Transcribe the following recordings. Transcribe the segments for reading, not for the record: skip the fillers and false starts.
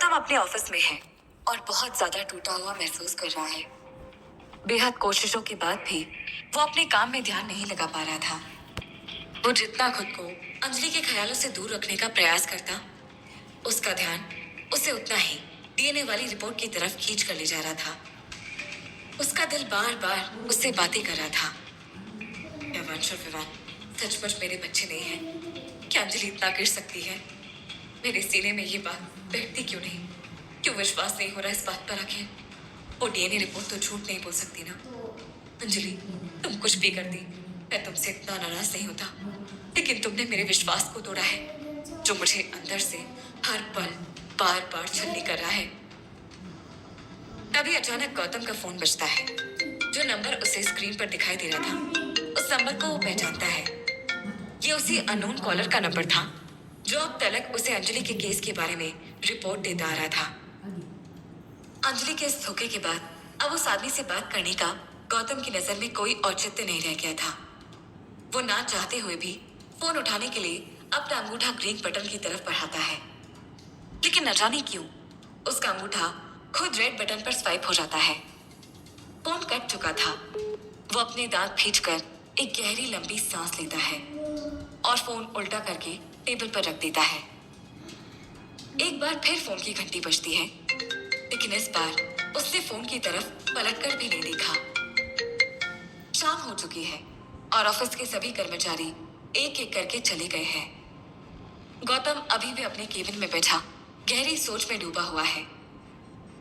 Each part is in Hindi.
गौतम अपने ऑफिस में है और बहुत ज्यादा टूटा हुआ महसूस कर रहा है। बेहद कोशिशों के बाद भी वो अपने काम में ध्यान नहीं लगा पा रहा था। वो जितना खुद को अंजलि के ख्यालों से दूर रखने का प्रयास करता, उसका ध्यान उसे उतना ही डीएनए वाली रिपोर्ट की तरफ खींच कर ले जा रहा था। उसका दिल बार बार उससे बातें कर रहा था। क्या वंश और विवान सचमुच मेरे बच्चे नहीं हैं? क्या अंजलि इतना गिर सकती है? मेरे सीने में ये बात बैठती क्यों नहीं? क्यों विश्वास नहीं हो रहा इस बात पर? आखिर वो डीएनए रिपोर्ट तो झूठ नहीं बोल सकती ना। अंजलि, तुम कुछ भी कर दी, मैं तुमसे इतना नाराज नहीं होता, लेकिन तुमने मेरे विश्वास को तोड़ा है, जो मुझे अंदर से हर पल बार बार छलनी कर रहा है। तभी अचानक गौतम का फोन बजता है। जो नंबर उसे स्क्रीन पर दिखाई दे रहा था, उस नंबर को वो पहचानता है। ये उसी अननोन कॉलर का नंबर था, जो अब तलक उसे अंजलि के केस के बारे में रिपोर्ट देता आ रहा था। अंजलि के इस धोखे के बाद अब उस आदमी से बात करने का गौतम की नजर में कोई औचित्य नहीं रह गया था। वो ना चाहते हुए भी फोन उठाने के लिए अपना अंगूठा ग्रीन बटन की तरफ बढ़ाता है, लेकिन न जाने क्यों उसका अंगूठा खुद रेड बटन पर स्वाइप हो जाता है। फोन कट चुका था। वो अपने दांत खींचकर एक गहरी लंबी सांस लेता है और फोन उल्टा करके टेबल पर रख देता है। एक बार फिर फोन की घंटी बजती है, लेकिन इस बार उसने फोन की तरफ पलटकर भी नहीं देखा। शाम हो चुकी है और ऑफिस के सभी कर्मचारी एक एक करके चले गए हैं। गौतम अभी भी अपने केबिन में बैठा गहरी सोच में डूबा हुआ है।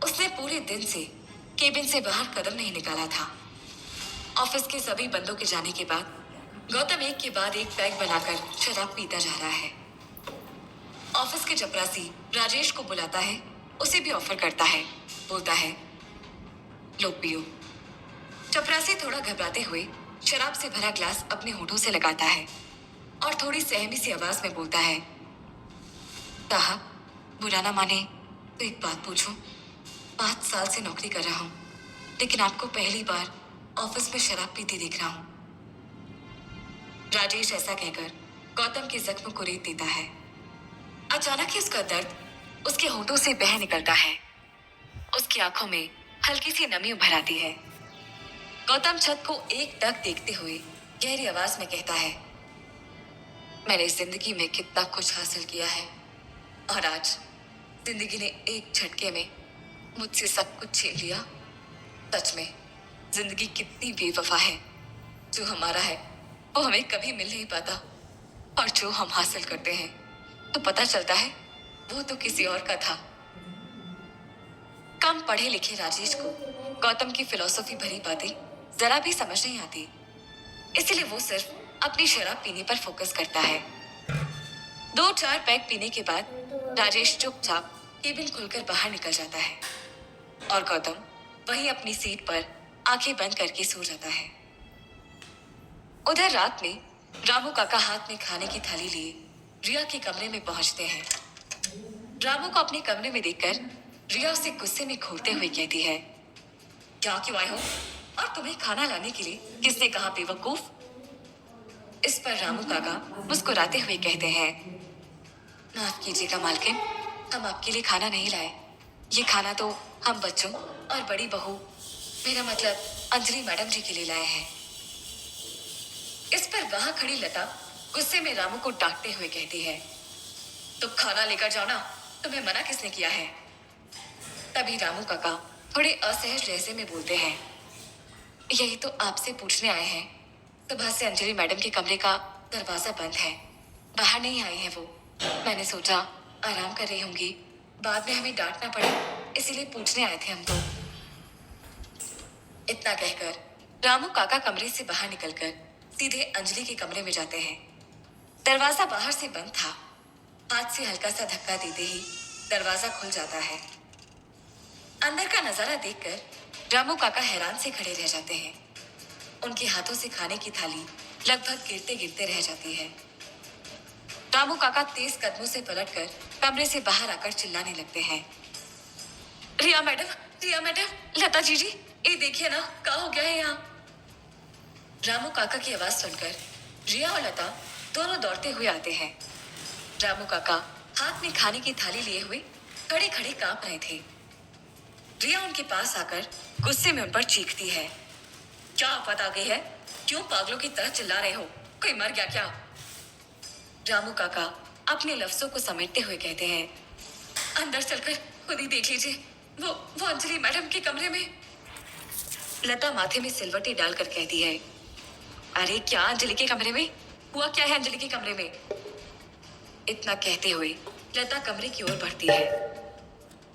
उसने पूरे दिन से केबिन से बाहर कदम नहीं निकाला था। ऑफिस के सभी बंदों के जाने के बाद गौतम एक के बाद एक पैक बनाकर शराब पीता जा रहा है। ऑफिस के चपरासी राजेश को बुलाता है, उसे भी ऑफर करता है। बोलता है, लो पियो। चपरासी थोड़ा घबराते हुए शराब से भरा ग्लास अपने होठों से लगाता है और थोड़ी सहमी सी आवाज में बोलता है, साहब, बुरा ना माने तो एक बात पूछूं? 5 साल से नौकरी कर रहा हूँ, लेकिन आपको पहली बार ऑफिस में शराब पीते देख रहा हूँ। राजेश ऐसा कहकर गौतम के जख्म को रेत देता है। अचानक ही उसका दर्द उसके होठों से बह निकलता है। उसकी आंखों में हल्की सी नमी उभर आती है। गौतम छत को एक टक देखते हुए गहरी आवाज में कहता है, मैंने जिंदगी में कितना कुछ हासिल किया है और आज जिंदगी ने एक झटके में मुझसे सब कुछ छीन लिया। सच में जिंदगी कितनी बेवफा है। जो हमारा है वो हमें कभी मिल नहीं पाता, और जो हम हासिल करते हैं तो पता चलता है वो तो किसी और का था। कम पढ़े लिखे राजेश को गौतम की फिलॉसफी भरी बातें जरा भी समझ नहीं आती, इसलिए वो सिर्फ अपनी शराब पीने पर फोकस करता है। 2-4 पैक पीने के बाद राजेश चुपचाप केबिन खुलकर बाहर निकल जाता है और गौतम वहीं अपनी सीट पर आंखें बंद करके सो जाता है। उधर रात में रामू काका हाथ में खाने की थाली लिए रिया के कमरे में पहुंचते हैं। रामू को अपने कमरे में देखकर रिया उसे गुस्से में घूरते हुए कहती है, क्या क्यों आए हो और तुम्हें खाना लाने के लिए किसने कहा बेवकूफ? इस पर रामू काका मुस्कुराते हुए कहते हैं, माफ कीजिएगा मालकिन, हम आपके लिए खाना नहीं लाए। ये खाना तो हम बच्चों और बड़ी बहू, मेरा मतलब अंजलि मैडम जी के लिए लाए हैं। इस पर वहां खड़ी लता गुस्से में रामू को डांटते हुए कहती है, तो खाना लेकर जाओ ना, तुम्हें मना किसने किया है? तभी रामू काका थोड़े असहज लहजे में बोलते हैं, यही तो आपसे पूछने आए हैं। सुबह से अंजलि मैडम के कमरे का दरवाजा बंद है, बाहर नहीं आई है वो। मैंने सोचा आराम कर रही होंगी, बाद में हमें डांटना पड़े, इसीलिए पूछने आए थे हम तो। इतना कहकर रामू काका कमरे से बाहर निकलकर सीधे अंजलि के कमरे में जाते हैं। दरवाजा बाहर से बंद था। हाथ से हल्का सा धक्का देते ही दरवाजा खुल जाता है। अंदर का नजारा देखकर रामू काका हैरान से खड़े रह जाते हैं। उनके हाथों से खाने की थाली लगभग गिरते गिरते रह जाती है। रामू काका तेज कदमों से पलटकर कमरे से बाहर आकर चिल्लाने लगते हैं, रिया मैडम, रिया मैडम, लता जी, ये देखिए ना, क्या हो गया है यहाँ? रामू काका की आवाज सुनकर रिया और लता दोनों दौड़ते हुए आते हैं। रामू काका हाथ में खाने की थाली लिए हुए खड़े खड़े कांप रहे थे। रिया उनके पास आकर गुस्से में उन पर चीखती है। क्या आफत आ गई है? क्यों पागलों की तरह चिल्ला रहे हो? कोई मर गया क्या? रामू काका अपने लफ्जों को समेटते हुए कहते हैं, अंदर चलकर खुद ही देख लीजिए, वो अंजलि मैडम के कमरे में। लता माथे में सिलवटी डालकर कहती है, अरे क्या अंजलि के कमरे में? हुआ क्या है अंजलि के कमरे में? इतना कहते हुए लता कमरे की ओर बढ़ती है।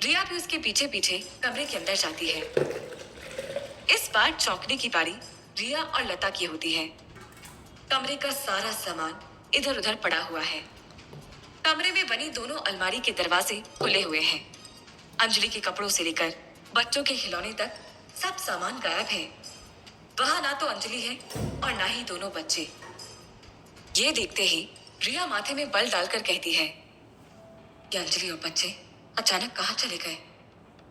रिया भी उसके पीछे पीछे कमरे के अंदर जाती है। इस बार चौंकने की बारी रिया और लता की होती है। कमरे का सारा सामान इधर उधर पड़ा हुआ है। कमरे में बनी दोनों अलमारी के दरवाजे खुले हुए हैं। अंजलि के कपड़ों से लेकर बच्चों के खिलौने तक सब सामान गायब है। वहां ना तो अंजलि है और ना ही दोनों बच्चे। ये देखते ही रिया माथे में बल डालकर कहती है, ये अंजलि और बच्चे अचानक कहाँ चले गए?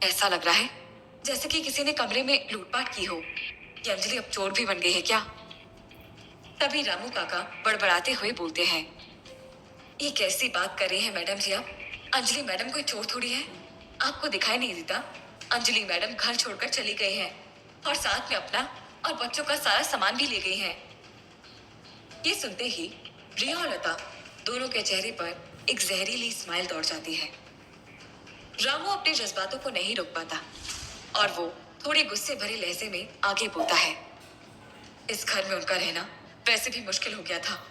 ऐसा लग रहा है जैसे कि किसी ने कमरे में लूटपाट की हो। ये अंजलि अब चोर भी बन गई है क्या? तभी रामू काका बड़बड़ाते हुए बोलते हैं, ये कैसी बात कर रहे हैं मैडम जी आप? अंजलि मैडम कोई चोर थोड़ी है। आपको दिखाई नहीं देता? अंजलि मैडम घर छोड़कर चली गई हैं और साथ में अपना और बच्चों का सारा सामान भी ले गई हैं। ये सुनते ही रिया और लता दोनों के चेहरे पर एक जहरीली स्माइल दौड़ जाती है। रामू अपने जज्बातों को नहीं रोक पाता और वो थोड़े गुस्से भरे लहजे में आगे बोलता है, इस घर में उनका रहना वैसे भी मुश्किल हो गया था।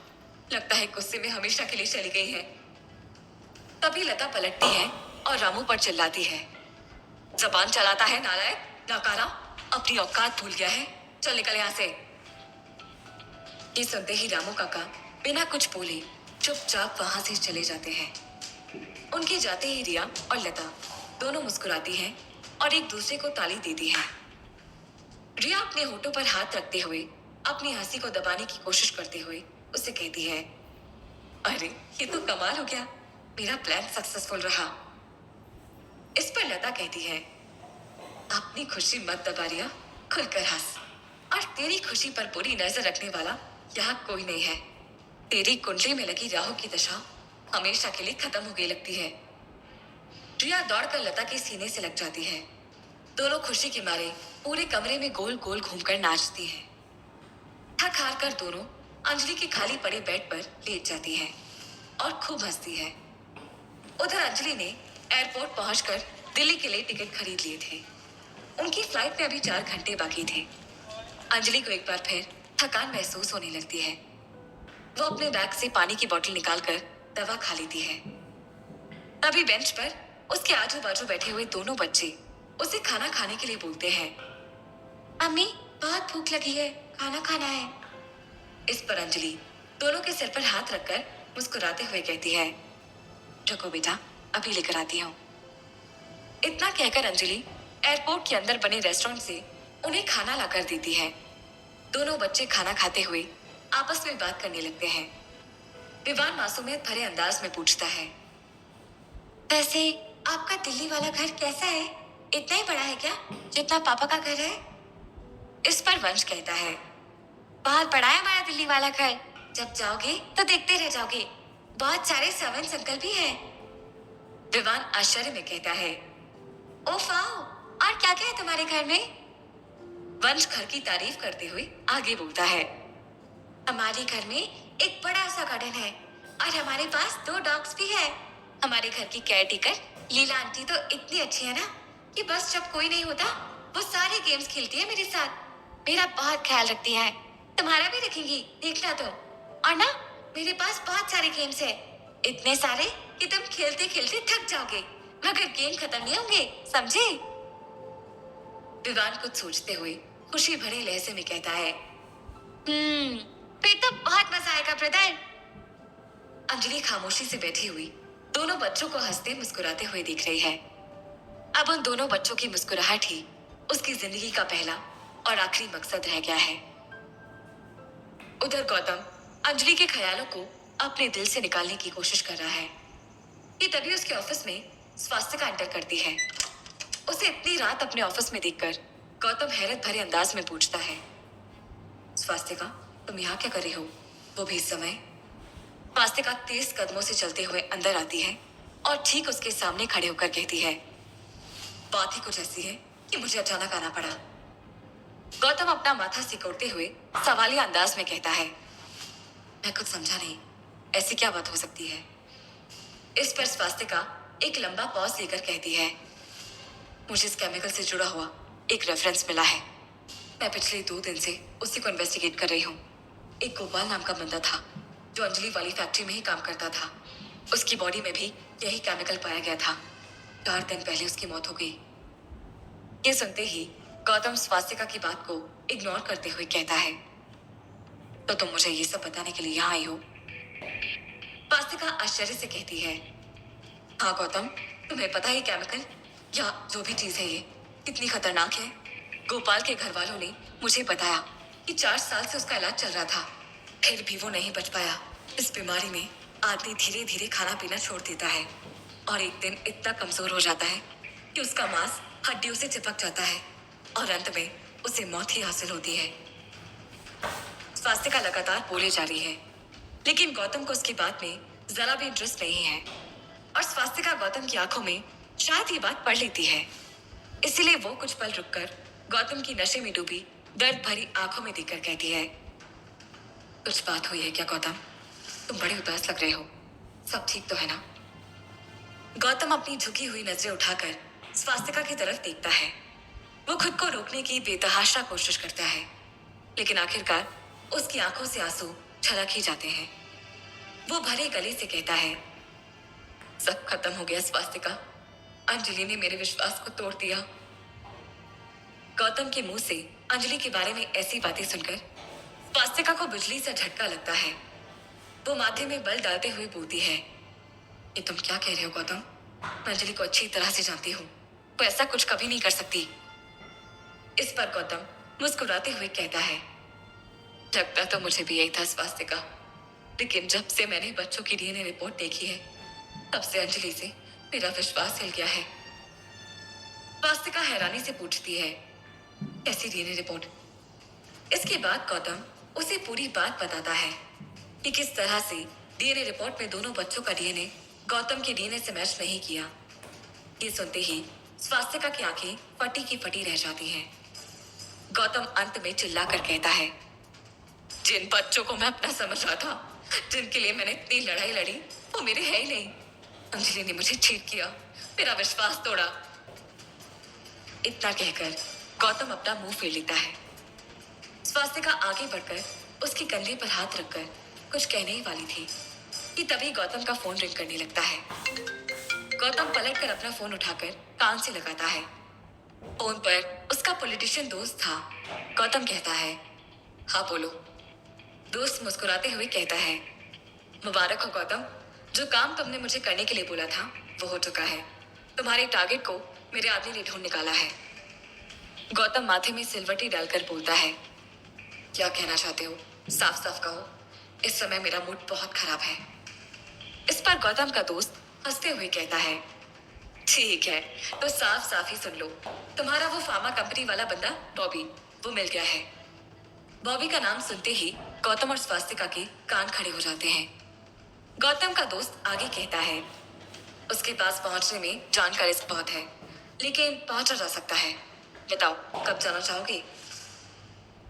लगता है गुस्से में हमेशा के लिए चली गई है। तभी लता पलटती है और रामू पर चिल्लाती है, जबान चलाता है नालायक, नकारा, अपनी औकात भूल गया है। चल निकल यहाँ से। ये सुनते ही रामू काका बिना कुछ बोले चुपचाप वहां से चले जाते हैं। उनके जाते ही रिया और लता दोनों मुस्कुराती हैं और एक दूसरे को ताली देती हैं। रिया अपने होठों पर हाथ रखते हुए अपनी हंसी को दबाने की कोशिश करते हुए उसे कहती है, अरे ये तो कमाल हो गया, मेरा प्लान सक्सेसफुल रहा। इस पर लता कहती है, अपनी खुशी मत दबा रिया, खुलकर हंस। और तेरी खुशी पर बुरी नजर रखने वाला यहाँ कोई नहीं है। तेरी कुंडली में लगी राहु की दशा हमेशा के लिए खत्म हो गई लगती है। रिया दौड़कर लता के सीने से लग जाती है। दोनों खुशी के मारे पूरे कमरे में गोल गोल घूमकर नाचती हैं। थक हार कर दोनों अंजलि के खाली पड़े बेड पर लेट जाती है और खूब हंसती है। उधर अंजलि ने एयरपोर्ट पहुंचकर दिल्ली के लिए टिकट खरीद लिए थे। उनकी फ्लाइट में अभी 4 घंटे बाकी थे। अंजलि को एक बार फिर थकान महसूस होने लगती है। वो अपने बैग से पानी की बोतल निकालकर दवा खा लेती है। तभी बेंच पर उसके आजू बाजू बैठे हुए दोनों बच्चे उसे खाना खाने के लिए बोलते हैं, अम्मी बहुत भूख लगी है, खाना खाना है। इस पर अंजलि दोनों के सिर पर हाथ रखकर मुस्कुराते हुए कहती है, रुको बेटा, अभी लेकर आती हूँ। इतना कहकर अंजलि एयरपोर्ट के अंदर बने रेस्टोरेंट से उन्हें खाना लाकर देती है। दोनों बच्चे खाना खाते हुए आपस में बात करने लगते हैं। विवान मासूमियत भरे अंदाज में पूछता है, वैसे आपका दिल्ली वाला घर कैसा है? इतना ही बड़ा है क्या जितना पापा का घर है? इस पर वंश कहता है, बहुत बड़ा है हमारा दिल्ली वाला घर, जब जाओगे तो देखते रह जाओगे, बहुत सारे सर्वेंट्स अंकल भी हैं। विवान आश्चर्य में कहता है, ओह वाओ, और क्या क्या है तुम्हारे घर में? वंश घर की तारीफ करते हुए आगे बोलता है, हमारे घर में एक बड़ा सा गार्डन है और हमारे पास 2 डॉग्स भी है। हमारे घर की केयर टेकर लीला आंटी तो इतनी अच्छी है ना कि बस जब कोई नहीं होता वो सारे गेम्स खेलती है मेरे साथ। मेरा बहुत ख्याल रखती है। तुम्हारा भी रखेंगी, देखना तो। और ना, मेरे पास बहुत सारे गेम्स है, इतने सारे कि तुम खेलते खेलते थक जाओगे, मगर गेम खत्म नहीं होंगे, समझे? विवान कुछ सोचते हुए खुशी भरे लहजे में कहता है, फिर तो बहुत मजा आएगा ब्रदर। अंजलि खामोशी से बैठी हुई दोनों बच्चों को हंसते मुस्कुराते हुए देख रही है। अब उन दोनों बच्चों की मुस्कुराहट ही उसकी जिंदगी का पहला और आखिरी मकसद रह गया है। उधर गौतम अंजलि के ख्यालों को अपने दिल से निकालने की कोशिश कर रहा है कि तभी उसके ऑफिस में स्वास्तिका एंटर करती है। उसे इतनी रात अपने ऑफिस में देखकर गौतम हैरत भरे अंदाज में पूछता है, स्वास्तिका, तुम यहाँ क्या कर रही हो, वो भी इस समय? स्वास्तिका तेज कदमों से चलते हुए अंदर आती है और ठीक उसके सामने खड़े होकर कहती है। बात ही कुछ ऐसी है कि मुझे अचानक आना पड़ा। गौतम अपना माथा सिकोड़ते हुए सवालिया अंदाज में कहता है। मैं कुछ समझा नहीं, ऐसी क्या बात हो सकती है? इस पर स्वास्तिका एक लंबा पॉज लेकर कहती है। मुझे इस केमिकल से जुड़ा हुआ एक रेफरेंस मिला है। मैं पिछले 2 दिन से उसी को इन्वेस्टिगेट कर रही हूँ। एक गोपाल नाम का बंदा था जो अंजलि वाली फैक्ट्री में ही काम करता था। उसकी बॉडी में भी यही केमिकल पाया गया था। 4 दिन पहले उसकी मौत हो गई। ये सुनते ही गौतम स्वास्तिका की बात को इग्नोर करते हुए कहता है। तो तुम मुझे ये सब बताने के लिए यहाँ आई हो? स्वास्तिका आश्चर्य से कहती है। हाँ गौतम, तुम्हें पता है केमिकल या जो भी चीज है ये कितनी खतरनाक है? गोपाल के घर वालों ने मुझे बताया कि 4 साल से उसका इलाज चल रहा था, फिर भी वो नहीं बच पाया। इस बीमारी में आदमी धीरे धीरे खाना पीना छोड़ देता है और एक दिन इतना कमजोर हो जाता है कि उसका मांस हड्डियों से चिपक जाता है और अंत में उसे मौत ही हासिल होती है। स्वास्तिका लगातार बोले जा रही है, लेकिन गौतम को उसकी बात में जरा भी इंटरेस्ट नहीं है और स्वास्तिका गौतम की आंखों में शायद ये बात पढ़ लेती है। इसीलिए वो कुछ पल रुककर गौतम की नशे में डूबी दर्द भरी आंखों में देखकर कहती है। कुछ बात हुई है क्या गौतम? तुम बड़े उदास लग रहे हो। सब ठीक तो है ना? गौतम अपनी झुकी हुई नजरें उठाकर स्वास्तिका की तरफ देखता है। वो खुद को रोकने की बेतहाशा कोशिश करता है, लेकिन आखिरकार उसकी आंखों से आंसू छलक ही जाते हैं। वो भरे गले से कहता है। सब खत्म हो गया स्वास्तिका। अंजलि ने मेरे विश्वास को तोड़ दिया। गौतम के मुंह से अंजलि के बारे में ऐसी बातें सुनकर स्वास्तिका को बिजली सा झटका लगता है। वो माथे में बल डालते हुए बोलती है। ये तुम क्या कह रहे हो गौतम? मैं अंजलि को अच्छी तरह से जानती हूँ, वो ऐसा कुछ कभी नहीं कर सकती। इस पर गौतम मुस्कुराते हुए कहता है। लगता तो मुझे भी यही था स्वास्तिका, लेकिन जब से मैंने बच्चों की डीएनए रिपोर्ट देखी है तब से अंजलि से मेरा विश्वास हिल गया है। स्वास्तिका हैरानी से पूछती है। कैसी डीएनए रिपोर्ट? इसके बाद गौतम उसे पूरी बात बताता है कि किस तरह से डीएनए रिपोर्ट में दोनों बच्चों का डीएनए गौतम के डीएनए से मैच नहीं किया। ये सुनते ही स्वास्तिका की आंखें फटी की फटी रह जाती हैं। गौतम अंत में चिल्लाकर कहता है। जिन बच्चों को मैं अपना समझ रहा था, जिनके लिए मैंने इतनी लड़ाई लड़ी, वो मेरे है ही नहीं। अंजलि ने मुझे चीट किया, मेरा विश्वास तोड़ा। इतना कहकर गौतम अपना मुंह फेर लेता है। स्वास्तिका आगे बढ़कर उसके कंधे पर हाथ रखकर कुछ कहने ही वाली थी कि तभी गौतम का फोन रिंग करने लगता है। गौतम पलटकर अपना फोन उठाकर कान से लगाता है। फोन पर उसका पॉलिटिशियन दोस्त था। गौतम कहता है। हाँ बोलो। दोस्त मुस्कुराते हुए कहता है। मुबारक हो गौतम, जो काम तुमने मुझे करने के लिए बोला था वो हो चुका है। तुम्हारे टारगेट को मेरे आदमी ने ढूंढ निकाला है। गौतम माथे में सिलवटी डालकर बोलता है। क्या कहना चाहते हो? साफ साफ कहो, इस समय मेरा मूड बहुत खराब है। इस पर गौतम का दोस्त हंसते हुए कहता है। ठीक है, तो साफ साफ ही सुन लो। तुम्हारा वो फार्मा कंपनी वाला बंदा बॉबी, वो मिल गया है। बॉबी का नाम सुनते ही गौतम और स्वास्तिका के कान खड़े हो जाते हैं। गौतम का दोस्त आगे कहता है। उसके पास पहुंचने में जान का रिस्क बहुत है, लेकिन पहुंचा जा सकता है। बताओ कब जाना चाहोगे?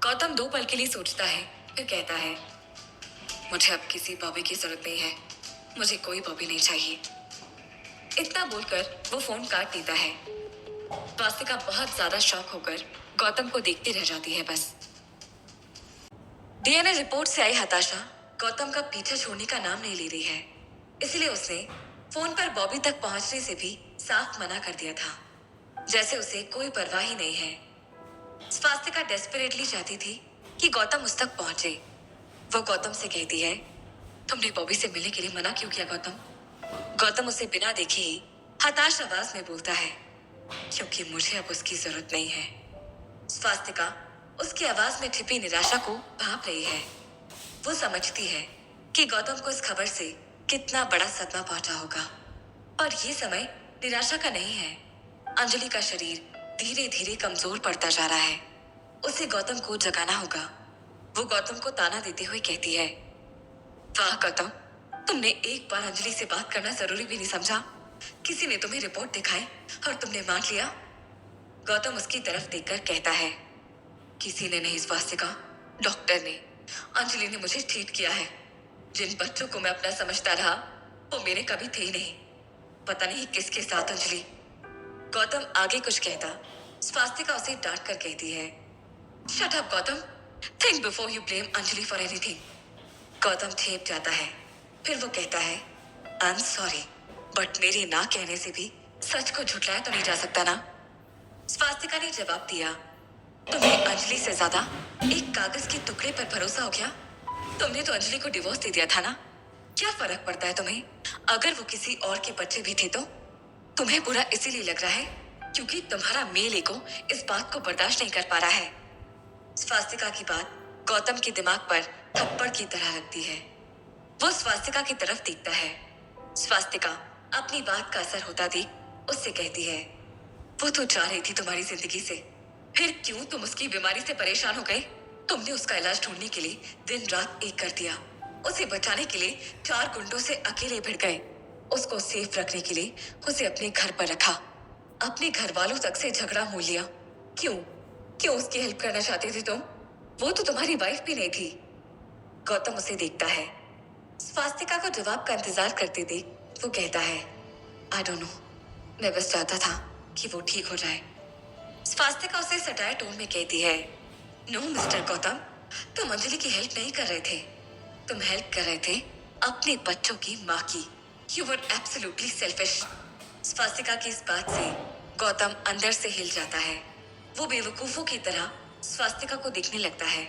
गौतम 2 पल के लिए सोचता है, फिर कहता है। मुझे अब किसी बॉबी की जरूरत नहीं है। मुझे कोई बॉबी नहीं चाहिए। इतना बोलकर वो फोन काट देता है। स्वास्तिका बहुत ज्यादा शॉक होकर गौतम को देखती रह जाती है। बस डीएनए रिपोर्ट से आई हताशा गौतम का पीछा छोड़ने का नाम नहीं ले रही है। इसलिए उसने फोन पर बॉबी तक पहुंचने से भी साफ मना कर दिया था, जैसे उसे कोई परवाह ही नहीं है। स्वास्तिका डेस्परेटली चाहती थी कि गौतम उस तक पहुंचे। वो गौतम से कहती है। तुमने बॉबी से मिलने के लिए मना क्यों किया गौतम? गौतम उसे बिना देखे ही हताश आवाज में बोलता है। क्योंकि मुझे अब उसकी जरूरत नहीं है। स्वास्तिका उसकी आवाज में छिपी निराशा को भांप रही है। वो समझती है कि गौतम को इस खबर से कितना बड़ा सदमा पहुंचा होगा और ये समय निराशा का नहीं है। अंजलि का शरीर धीरे धीरे कमजोर पड़ता जा रहा है। उसे गौतम को जगाना होगा। वो गौतम को ताना देते हुए कहती है। वाह गौतम, तुमने एक बार अंजलि से बात करना जरूरी भी नहीं समझा। किसी ने तुम्हें रिपोर्ट दिखाई और तुमने मान लिया? गौतम उसकी तरफ देखकर कहता है, किसी ने नहीं स्वास्तिका, डॉक्टर ने। अंजलि ने मुझे ट्रीट किया है। जिन बच्चों को मैं अपना समझता रहा वो मेरे कभी थे ही नहीं। पता नहीं किसके साथ अंजलि। गौतम आगे कुछ कहता, स्वास्तिका उसे डांट कर कहती है, shut up Gautam, think before you blame Anjali for anything. Gautam ठेप जाता है। फिर वो कहता है, आई एम सॉरी, बट मेरे ना कहने से भी सच को झुठलाया तो नहीं जा सकता ना। स्वास्तिका ने जवाब दिया, तुम्हें अंजलि से ज्यादा एक कागज के टुकड़े पर भरोसा हो गया? तुमने तो अंजलि को डिवोर्स दे दिया था ना। क्या फर्क पड़ता है तुम्हें अगर वो किसी और के बच्चे भी थे तो? तुम्हें बुरा इसीलिए लग रहा है क्योंकि तुम्हारा मेल ईगो इस बात को बर्दाश्त नहीं कर पा रहा है। स्वास्तिका की बात गौतम के दिमाग पर थप्पड़ की तरह लगती है। वो स्वास्तिका की तरफ देखता है। स्वास्तिका अपनी बात का असर होता देख उससे कहती है, वो तो जा रही थी तुम्हारी जिंदगी से, फिर क्यों तुम उसकी बीमारी से परेशान हो गए? तुमने उसका इलाज ढूंढने के लिए दिन रात एक कर दिया। उसे बचाने के लिए 4 गुंडों से अकेले भिड़ गए। उसको सेफ रखने के लिए उसे अपने घर पर रखा। अपने घर वालों तक से झगड़ा मोल लिया। क्यों क्यों उसकी हेल्प करना चाहते थे तुम? वो तो तुम्हारी वाइफ भी नहीं थी। गौतम उसे देखता है। स्वास्तिका को जवाब का इंतजार करते देख वो कहता है, आई डोंट नो, मैं बस चाहता था कि वो ठीक हो जाए। स्वास्तिका उसे सटाए टोन में कहती है, नो मिस्टर गौतम, तुम अंजलि की हेल्प नहीं कर रहे थे। तुम हेल्प कर रहे थे अपने बच्चों की माँ की। You were absolutely selfish. Swastika की इस बात से गौतम अंदर से हिल जाता है। वो बेवकूफों की तरह स्वास्तिका को दिखने लगता है।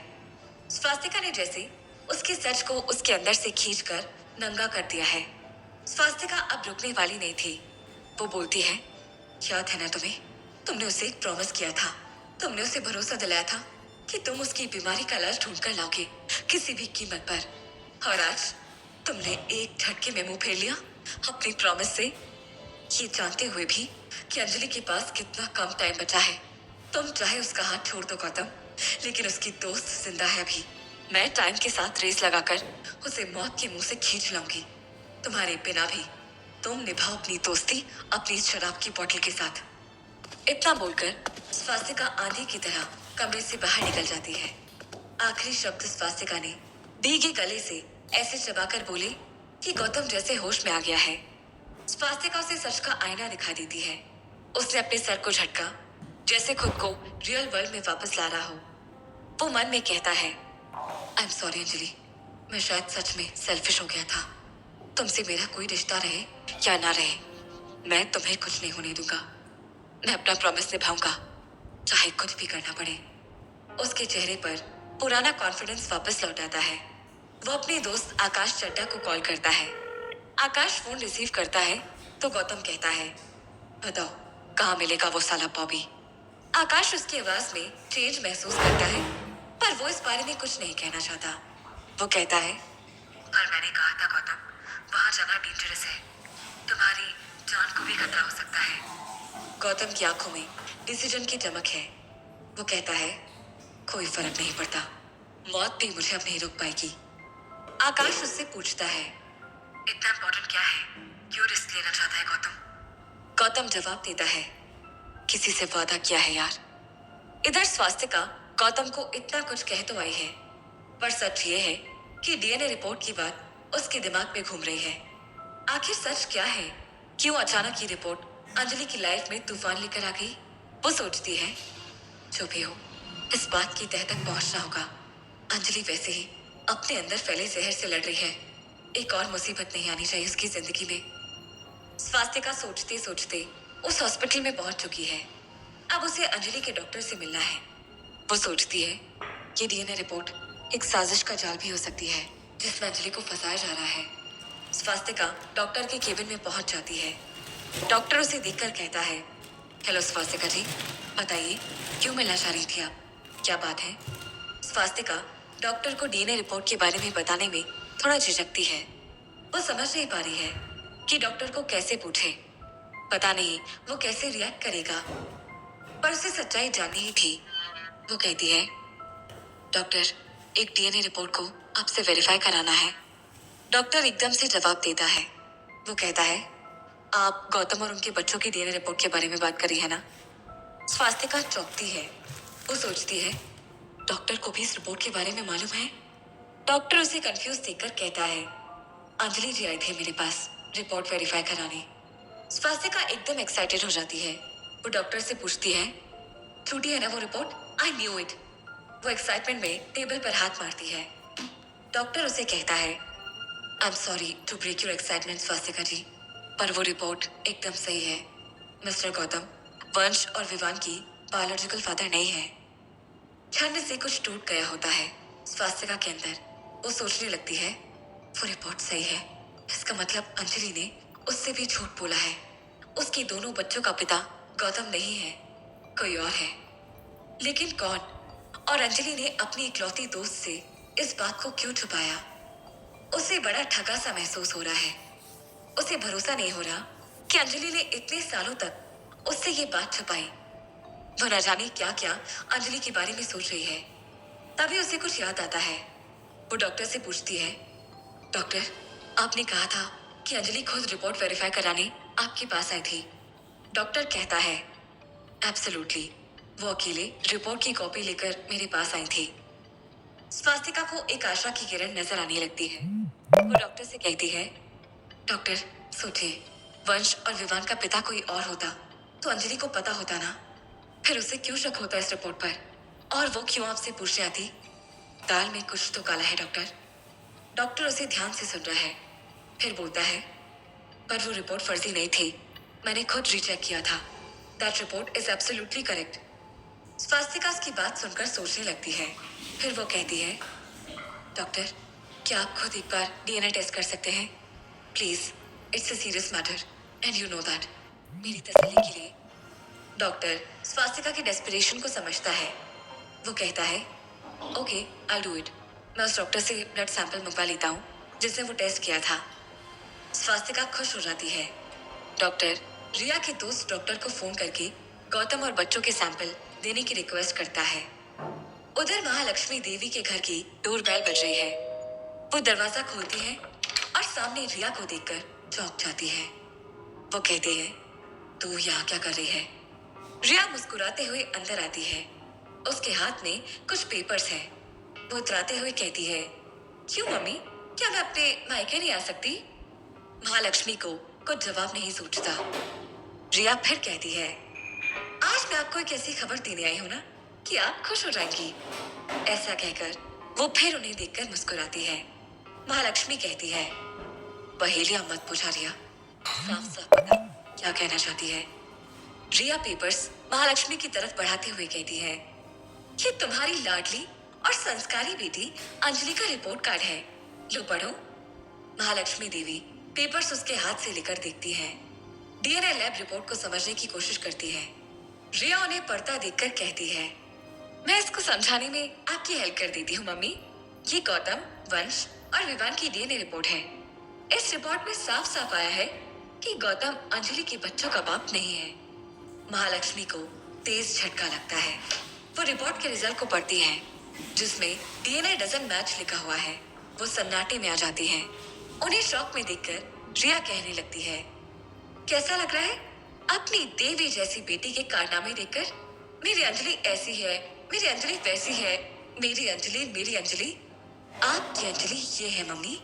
स्वास्तिका ने जैसे उसके सच को उसके अंदर से खींचकर नंगा कर दिया है। स्वास्तिका अब रुकने वाली नहीं थी। वो बोलती है, याद है ना तुम्हें, तुमने उसे एक प्रॉमिस किया था। तुमने उसे भरोसा दिलाया था कि तुम उसकी बीमारी का इलाज ढूंढ कर लाओगे किसी भी कीमत पर। और आज तुमने एक झटके में मुंह फेर लिया अपनी प्रॉमिस से, ये जानते हुए भी कि अंजलि के पास कितना कम टाइम बचा है। तुम चाहे उसका हाथ छोड़ दो गौतम, लेकिन उसकी दोस्त जिंदा है अभी। मैं टाइम के साथ रेस लगाकर उसे मौत के मुंह से खींच लाऊंगी। तुम्हारे बिना भी तुम निभाओ अपनी दोस्ती अपनी शराब की बोतल के साथ। इतना बोलकर स्वास्तिका आंधी की तरह कमरे से बाहर निकल जाती है। आखिरी शब्द स्वास्तिका ने भीगे गले से ऐसे चबाकर बोले कि गौतम जैसे होश में आ गया है। स्वास्तिका उसे सच का आईना दिखा देती है। उसने अपने सर को झटका, जैसे खुद को रियल वर्ल्ड में वापस ला रहा हो। वो मन में कहता है, आई एम सॉरी अंजलि, मैं शायद सच में सेल्फिश हो गया था। तुमसे मेरा कोई रिश्ता रहे या ना रहे, मैं तुम्हें कुछ नहीं होने दूंगा। मैं अपना प्रॉमिस निभाऊंगा, चाहे कुछ भी करना पड़े। उसके चेहरे पर पुराना कॉन्फिडेंस वापस लौट आता है। वो अपने दोस्त आकाश चड्डा को कॉल करता है। आकाश फोन रिसीव करता है तो गौतम कहता है, बताओ कहाँ मिलेगा वो साला बॉबी। आकाश उसकी आवाज में चेंज महसूस करता है, पर वो इस बारे में कुछ नहीं कहना चाहता। वो कहता है, पर मैंने कहा था गौतम, वहाँ जगह डेंजरस है, तुम्हारी जान को भी खतरा हो सकता है। गौतम की आंखों में डिसीजन की चमक है। वो कहता है, कोई फर्क नहीं पड़ता, मौत भी मुझे अब नहीं रोक पाएगी। आकाश उससे पूछता है, इतना इम्पोर्टेंट क्या है, क्यों रिस्क लेना चाहता है गौतम? गौतम जवाब देता है, किसी से वादा किया है यार। इधर स्वास्तिका गौतम को इतना कुछ कह तो आई है, पर सच ये है कि डीएनए रिपोर्ट की बात उसके दिमाग में घूम रही है। आखिर सच क्या है? क्यों अचानक ये रिपोर्ट अंजलि की लाइफ में तूफान लेकर आ गई? वो सोचती है, जो भी हो इस बात की तह तक पहुंचना होगा। अंजलि वैसे ही अपने अंदर फैले जहर से लड़ रही है। एक और मुसीबत नहीं आनी चाहिए उसकी जिंदगी में। स्वास्तिका सोचते सोचते उस हॉस्पिटल में पहुंच चुकी है। अब उसे अंजलि के डॉक्टर से मिलना है। वो सोचती है कि डीएनए रिपोर्ट एक साजिश का जाल भी हो सकती है जिसमें अंजलि को फंसाया जा रहा है। स्वास्तिका डॉक्टर के केबिन में पहुंच जाती है। डॉक्टर उसे देखकर कहता है, हेलो स्वास्तिका जी, बताइए क्यों मिलना चाह रही थी आप, क्या बात है? स्वास्तिका डॉक्टर को डीएनए रिपोर्ट के बारे में बताने में थोड़ा झिझकती है। वो समझ नहीं पा रही है कि डॉक्टर को कैसे पूछे। पता नहीं वो कैसे रिएक्ट करेगा, पर उसे सच्चाई जाननी ही थी। वो कहती है, डॉक्टर, एक डीएनए रिपोर्ट को आपसे वेरीफाई कराना है। डॉक्टर एकदम से जवाब देता है। वो कहता है, आप गौतम और उनके बच्चों की डीएनए रिपोर्ट के बारे में बात कर रही है ना? स्वास्तिका चौंकती है। वो सोचती है, डॉक्टर को भी इस रिपोर्ट के बारे में मालूम है? डॉक्टर उसे कंफ्यूज देखकर कहता है, अंजलि जी आई थी मेरे पास रिपोर्ट वेरीफाई कराने। स्वास्तिका एकदम एक्साइटेड हो जाती है। वो डॉक्टर से पूछती है, झूठी है ना वो रिपोर्ट? I knew it. वो एक्साइटमेंट में टेबल पर हाथ मारती है। डॉक्टर उसे कहता है, I am sorry to break your excitement Swastika ji, पर वो रिपोर्ट एकदम सही है। मिस्टर गौतम वंश और विवान की बायोलॉजिकल फादर नहीं है। क्षण से कुछ टूट गया होता है स्वास्तिका के अंदर। वो सोचने लगती है, वो रिपोर्ट सही है, इसका मतलब अंजलि ने उससे भी झूठ बोला है। उसके दोनों बच्चों का पिता गौतम नहीं है, कोई और है। लेकिन कौन? और अंजलि ने अपनी इकलौती दोस्त से इस बात को क्यों छुपाया? उसे बड़ा ठगा सा महसूस हो रहा है। उसे भरोसा नहीं हो रहा कि अंजलि ने इतने सालों तक उससे ये बात छुपाई। वो न जाने क्या क्या अंजलि के बारे में सोच रही है। तभी उसे कुछ याद आता है। वो डॉक्टर से पूछती है, डॉक्टर आपने कहा था कि अंजलि खुद रिपोर्ट वेरीफाई कराने आपके पास आई थी। डॉक्टर कहता है, एब्सोल्युटली, वो अकेले रिपोर्ट की कॉपी लेकर मेरे पास आई थी। स्वास्तिका को एक आशा की किरण नजर आने लगती है। वो डॉक्टर से कहती है, डॉक्टर सोचिए, वंश और विवान का पिता कोई और होता तो अंजलि को पता होता ना, फिर उसे क्यों शक होता इस रिपोर्ट पर? और वो क्यों आपसे पूछने आती? दाल में कुछ तो काला है डॉक्टर। डॉक्टर उसे ध्यान से सुन रहा है, फिर बोलता है, पर वो रिपोर्ट फर्जी नहीं थी, मैंने खुद रीचेक किया था। That report is absolutely correct. Swastika की बात सुनकर सोचने लगती है। फिर वो कहती है, डॉक्टर क्या आप खुद एक बार डीएनए टेस्ट कर सकते हैं please? It's a serious matter and you know that. मेरी तसल्ली के लिए। डॉक्टर स्वास्तिका की डेस्परेशन को समझता है। वो कहता है, ओके आई डू इट। मैं उस डॉक्टर से ब्लड सैंपल मंगवा लेता हूँ जिसने वो टेस्ट किया था। स्वास्तिका खुश हो जाती है। डॉक्टर रिया के दोस्त डॉक्टर को फोन करके गौतम और बच्चों के सैंपल देने की रिक्वेस्ट करता है। उधर महालक्ष्मी देवी के घर की डोरबेल बज रही है। वो दरवाजा खोलती है और सामने रिया को देखकर चौंक जाती है। वो कहती है, तू यहाँ क्या कर रही है? रिया मुस्कुराते हुए अंदर आती है। उसके हाथ में कुछ पेपर्स हैं। वो उतराते हुए कहती है, क्यों मम्मी, क्या मैं अपने मायके नहीं आ सकती? महालक्ष्मी को कुछ जवाब नहीं सूझता। रिया फिर कहती है, आज मैं आपको एक ऐसी खबर देने आई हूँ ना कि आप खुश हो जाएंगी। ऐसा कहकर वो फिर उन्हें देखकर मुस्कुराती है। महालक्ष्मी कहती है, पहेलियां मत पूछा रिया, साफ साफ बता क्या कहना चाहती है? रिया पेपर्स महालक्ष्मी की तरफ बढ़ाते हुए कहती है, ये तुम्हारी लाडली और संस्कारी बेटी अंजलि का रिपोर्ट कार्ड है, लो पढ़ो। महालक्ष्मी देवी पेपर्स उसके हाथ से लेकर देखती है। डीएनए लैब रिपोर्ट को समझने की कोशिश करती है। रिया उन्हें पढ़ता देखकर कहती है, मैं इसको समझाने में आपकी हेल्प कर देती हूँ मम्मी। ये गौतम, वंश और विवान की डीएनए रिपोर्ट है। इस रिपोर्ट में साफ साफ आया है कि गौतम अंजलि के बच्चों का बाप नहीं है। महालक्ष्मी को तेज झटका लगता है। वो रिपोर्ट के रिजल्ट को पढ़ती है जिसमें डीएनए डजंट मैच लिखा हुआ है। वो सन्नाटे में आ जाती है। उन्हें शॉक में देखकर रिया कहने लगती है, कैसा लग रहा है अपनी देवी जैसी बेटी के कारनामे देखकर? मेरी अंजलि ऐसी है, मेरी अंजलि वैसी है, मेरी अंजलि मेरी अंजलि। आपकी अंजलि ये है मम्मी।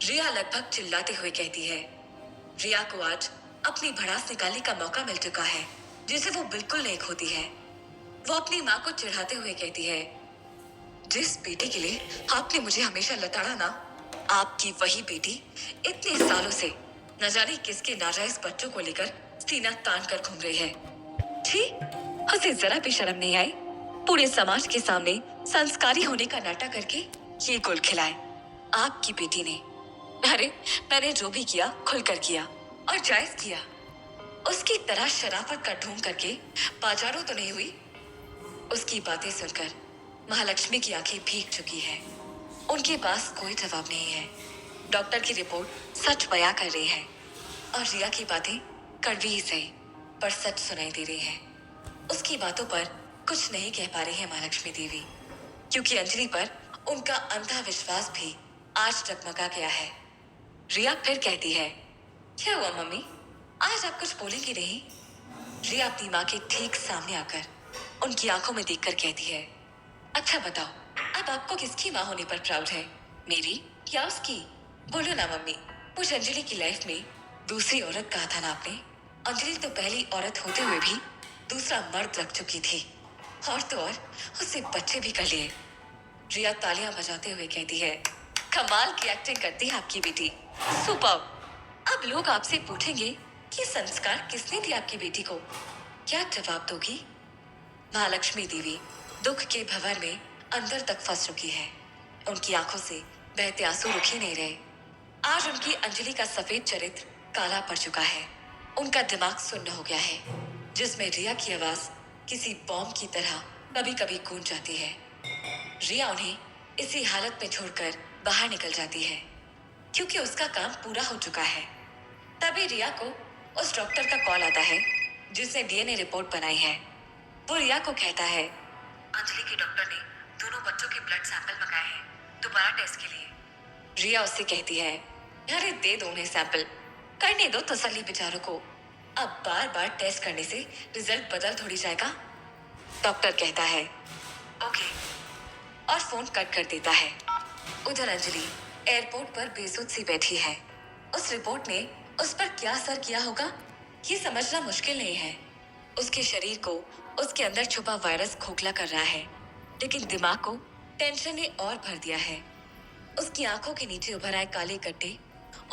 रिया लगभग चिल्लाते हुए कहती है। रिया को आज अपनी भड़ास निकालने का मौका मिल चुका है जिसे वो बिल्कुल नहीं खोती है। वो अपनी माँ को चिढ़ाते हुए कहती है, जिस बेटी के लिए आपने मुझे हमेशा लताड़ा ना, आपकी वही बेटी इतने सालों से न जाने किसके नाजायज बच्चों को लेकर सीना तान कर घूम रही है। छी, उसे जरा भी शर्म नहीं आई पूरे समाज के सामने संस्कारी होने का नाटक करके ये गुल खिलाए आपकी बेटी ने। अरे मैंने जो भी किया खुलकर किया और जायज किया। उसकी तरह शराफत का ढोंग करके बाजारों तो नहीं हुई। उसकी बातें सुनकर महालक्ष्मी की आंखें भीग चुकी है। उनके पास कोई जवाब नहीं है। डॉक्टर की रिपोर्ट सच बयां कर रही है और रिया की बातें कड़वी ही सही पर सच सुनाई दे रही है। उसकी बातों पर कुछ नहीं कह पा रही है महालक्ष्मी देवी, क्योंकि अंजलि पर उनका अंधा विश्वास भी आज डगमगा गया है। रिया फिर कहती है, क्या हुआ मम्मी? आज आप कुछ बोलेंगे नहीं? रिया अपनी माँ के ठीक सामने आकर उनकी आंखों में देखकर कहती है, अच्छा बताओ, अब आपको किसकी माँ होने पर प्राउड है, मेरी या उसकी? बोलो ना मम्मी। मुझे अंजलि की लाइफ में दूसरी औरत कहा था ना आपने? अंजलि तो पहली औरत होते हुए भी दूसरा मर्द रख चुकी थी, और तो और उससे बच्चे भी कर लिए। रिया तालियां बजाते हुए कहती है, कमाल की एक्टिंग करती है आपकी बेटी, सुपर। अब लोग आपसे पूछेंगे कि संस्कार किसने दिया आपकी बेटी को, क्या जवाब दोगी? महालक्ष्मी देवी दुख के भंवर में अंदर तक फंस चुकी है। उनकी आंखों से बहते आंसू रुक ही नहीं रहे। आज उनकी अंजलि का सफेद चरित्र काला पड़ चुका है। उनका दिमाग सुन्न हो गया है, जिसमें रिया की आवाज किसी बॉम्ब की तरह कभी कभी गूंज जाती है। रिया उन्हें इसी हालत में छोड़कर बाहर निकल जाती है, क्योंकि उसका काम पूरा हो चुका है। तभी रिया को उस डॉक्टर का कॉल आता है जिसने डीएनए रिपोर्ट बनाई है। वो रिया को कहता है, अंजलि के डॉक्टर ने दोनों बच्चों के ब्लड सैंपल मंगाए हैं दोबारा टेस्ट के लिए। रिया उससे कहती है, अरे दे दो उन्हें सैंपल, करने दो तसल्ली बेचारों को। अब बार बार टेस्ट करने से रिजल्ट बदल थोड़ी जाएगा। डॉक्टर कहता है, ओके, और फोन कट कर देता है। उधर अंजलि एयरपोर्ट पर बेसुध सी बैठी है। उस रिपोर्ट ने उस पर क्या असर किया होगा, ये समझना मुश्किल नहीं है। उसके शरीर को उसके अंदर छुपा वायरस खोखला कर रहा है, लेकिन दिमाग को टेंशन ने और भर दिया है। उसकी आंखों के नीचे उभर आए काले गड्ढे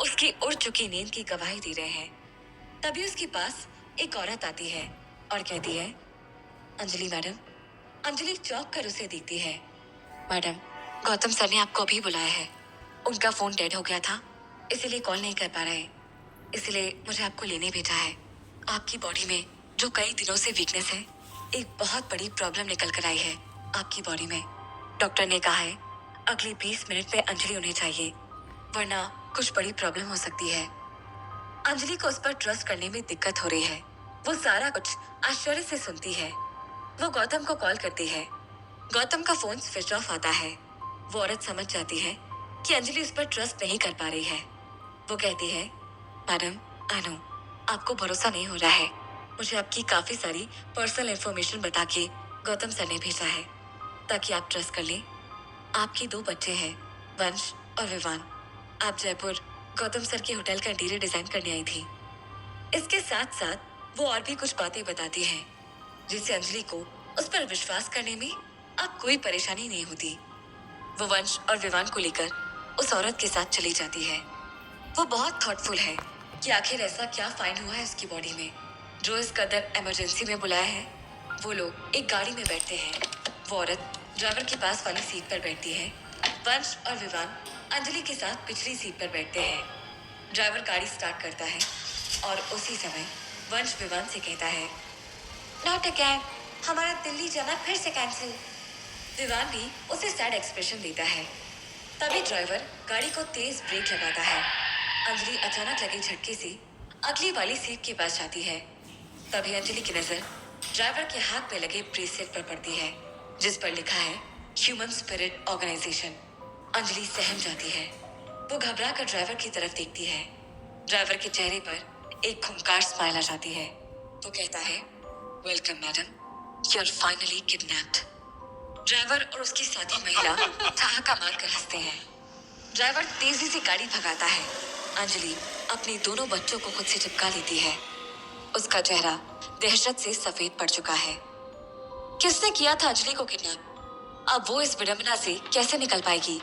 उसकी उड़ चुकी नींद की गवाही दे रहे हैं। तभी उसके पास एक औरत आती है और कहती है, अंजलि मैडम। अंजलि चौंक कर उसे देखती है। मैडम, गौतम सर ने आपको अभी बुलाया है। उनका फोन डेड हो गया था, इसीलिए कॉल नहीं कर पा रहे, इसलिए मुझे आपको लेने भेजा है। आपकी बॉडी में जो कई दिनों से वीकनेस है, एक बहुत बड़ी प्रॉब्लम निकल कर आई है आपकी बॉडी में। डॉक्टर ने कहा है अगले 20 मिनट में अंजलि उन्हें चाहिए, वरना कुछ बड़ी प्रॉब्लम हो सकती है। अंजलि को उस पर ट्रस्ट करने में दिक्कत हो रही है। वो सारा कुछ आश्चर्य से सुनती है। वो गौतम को कॉल करती है। गौतम का फोन स्विच ऑफ आता है। वो औरत समझ जाती है कि अंजलि उस पर ट्रस्ट नहीं कर पा रही है। वो कहती है, मैडम, आई नो आपको भरोसा नहीं हो रहा है। मुझे आपकी काफी सारी पर्सनल इंफॉर्मेशन बता के गौतम सर ने भेजा है, ताकि आप ट्रस्ट कर लें। आपके 2 बच्चे हैं, वंश और विवान। आप जयपुर गौतम सर के होटल का इंटीरियर डिजाइन करने आई थी। इसके साथ साथ वो और भी कुछ बातें बताती है, जिससे अंजलि को उस पर विश्वास करने में अब कोई परेशानी नहीं होती। वो वंश और विवान को लेकर उस औरत के साथ चली जाती है। वो बहुत थॉटफुल है कि आखिर ऐसा क्या फाइंड हुआ है उसकी बॉडी में, जो इस कदर इमरजेंसी में बुलाया है। वो लोग एक गाड़ी में बैठते हैं। वो औरत ड्राइवर के पास वाली सीट पर बैठती है। वंश और विवान अंजलि के साथ पिछली सीट पर बैठते हैं। ड्राइवर गाड़ी स्टार्ट करता है और उसी समय वंश विवान से कहता है, नॉट अगेन, हमारा दिल्ली जाना फिर से कैंसिल। विवान भी उसे सैड एक्सप्रेशन देता है। तभी ड्राइवर गाड़ी को तेज ब्रेक लगाता है। अंजलि अचानक लगे झटके से अगली वाली सीट के पास जाती है। तभी अंजलि की नजर ड्राइवर के हाथ में लगे ब्रेसलेट पर पड़ती है, जिस पर लिखा है ह्यूमन स्पिरिट ऑर्गेनाइजेशन। अंजलि सहम जाती है। वो घबरा कर ड्राइवर की तरफ देखती है। ड्राइवर के चेहरे पर एक खूंखार स्माइल आ जाती है। वो कहता है, welcome madam, you are finally kidnapped. Driver और उसकी साथी महिला ठहाका मारकर हंसते हैं। ड्राइवर तेजी से गाड़ी भगाता है। अंजलि अपने दोनों बच्चों को खुद से चिपका लेती है। उसका चेहरा दहशत से सफेद पड़ चुका है। किसने किया था अंजलि को किडनैप? अब वो इस विडंबना से कैसे निकल पाएगी?